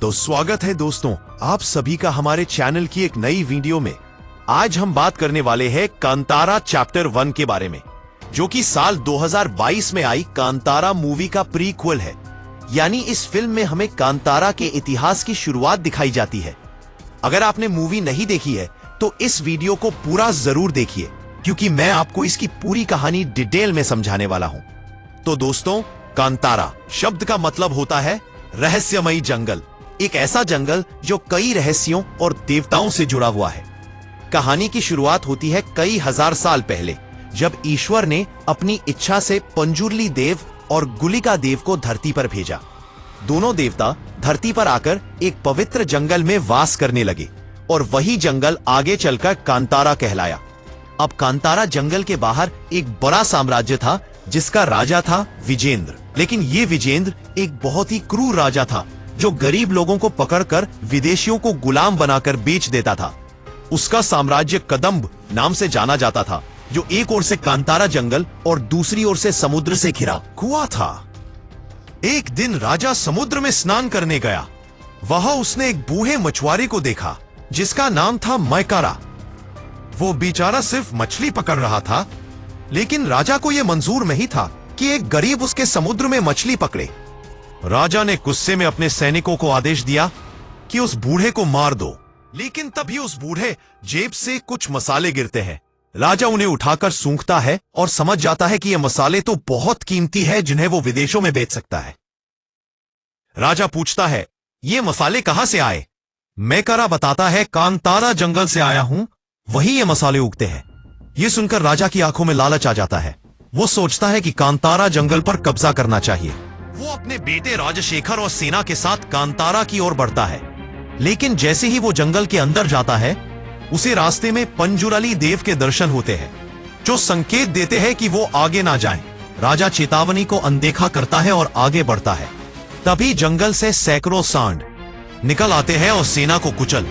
तो स्वागत है दोस्तों आप सभी का हमारे चैनल की एक नई वीडियो में। आज हम बात करने वाले हैं कांतारा चैप्टर 1 के बारे में, जो कि साल 2022 में आई कांतारा मूवी का प्रीक्वल है। यानी इस फिल्म में हमें कांतारा के इतिहास की शुरुआत दिखाई जाती है। अगर आपने मूवी नहीं देखी है तो इस वीडियो को पूरा जरूर देखिए, क्योंकि मैं आपको इसकी पूरी कहानी डिटेल में समझाने वाला हूं। तो दोस्तों, कांतारा शब्द का मतलब होता है रहस्यमयी जंगल। एक ऐसा जंगल जो कई रहस्यों और देवताओं से जुड़ा हुआ है। कहानी की शुरुआत होती है कई हजार साल पहले, जब ईश्वर ने अपनी इच्छा से पंजुर्ली देव और गुलिका देव को धरती पर भेजा। दोनों देवता धरती पर आकर एक पवित्र जंगल में वास करने लगे और वही जंगल आगे चलकर कांतारा कहलाया। अब कांतारा जंगल के बाहर एक बड़ा साम्राज्य था जिसका राजा था विजेंद्र। लेकिन ये विजेंद्र एक बहुत ही क्रूर राजा था, जो गरीब लोगों को पकड़कर विदेशियों को गुलाम बनाकर बेच देता था। उसका साम्राज्य कदम्ब नाम से जाना जाता था, जो एक ओर से कांतारा जंगल और दूसरी ओर से समुद्र से घिरा हुआ था। एक दिन राजा समुद्र में स्नान करने गया। वहां उसने एक बूढ़े मछुआरे को देखा जिसका नाम था मैकारा। वो बेचारा सिर्फ मछली पकड़ रहा था, लेकिन राजा को यह मंजूर नहीं था कि एक गरीब उसके समुद्र में मछली पकड़े। राजा ने गुस्से में अपने सैनिकों को आदेश दिया कि उस बूढ़े को मार दो। लेकिन तभी उस बूढ़े जेब से कुछ मसाले गिरते हैं। राजा उन्हें उठाकर सूंघता है और समझ जाता है कि ये मसाले तो बहुत कीमती है, जिन्हें वो विदेशों में बेच सकता है। राजा पूछता है, ये मसाले कहां से आए? मैकारा बताता है, कांतारा जंगल से आया हूं, वही ये मसाले उगते हैं। ये सुनकर राजा की आंखों में लालच आ जाता है। वो सोचता है कि कांतारा जंगल पर कब्जा करना चाहिए। वो अपने बेटे राजशेखर और सेना के साथ कांतारा की ओर बढ़ता है। लेकिन जैसे ही वो जंगल के अंदर जाता है, उसे रास्ते में पंजुरली देव के दर्शन होते हैं, जो संकेत देते हैं कि वो आगे ना जाए। राजा चेतावनी को अनदेखा करता है और आगे बढ़ता है। तभी जंगल से सैकड़ों सांड निकल आते हैं और सेना को कुचल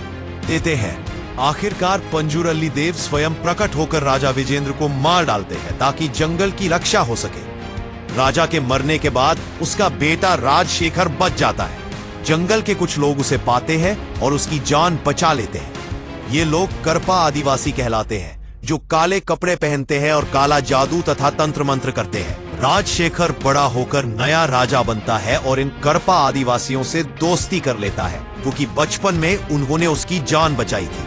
देते हैं। आखिरकार पंजुरली देव स्वयं प्रकट होकर राजा विजेंद्र को मार डालते हैं, ताकि जंगल की रक्षा हो सके। राजा के मरने के बाद उसका बेटा राजशेखर बच जाता है। जंगल के कुछ लोग उसे पाते हैं और उसकी जान बचा लेते हैं। ये लोग करपा आदिवासी कहलाते हैं, जो काले कपड़े पहनते हैं और काला जादू तथा तंत्र मंत्र करते हैं। राजशेखर बड़ा होकर नया राजा बनता है और इन करपा आदिवासियों से दोस्ती कर लेता है, क्योंकि बचपन में उन्होंने उसकी जान बचाई थी।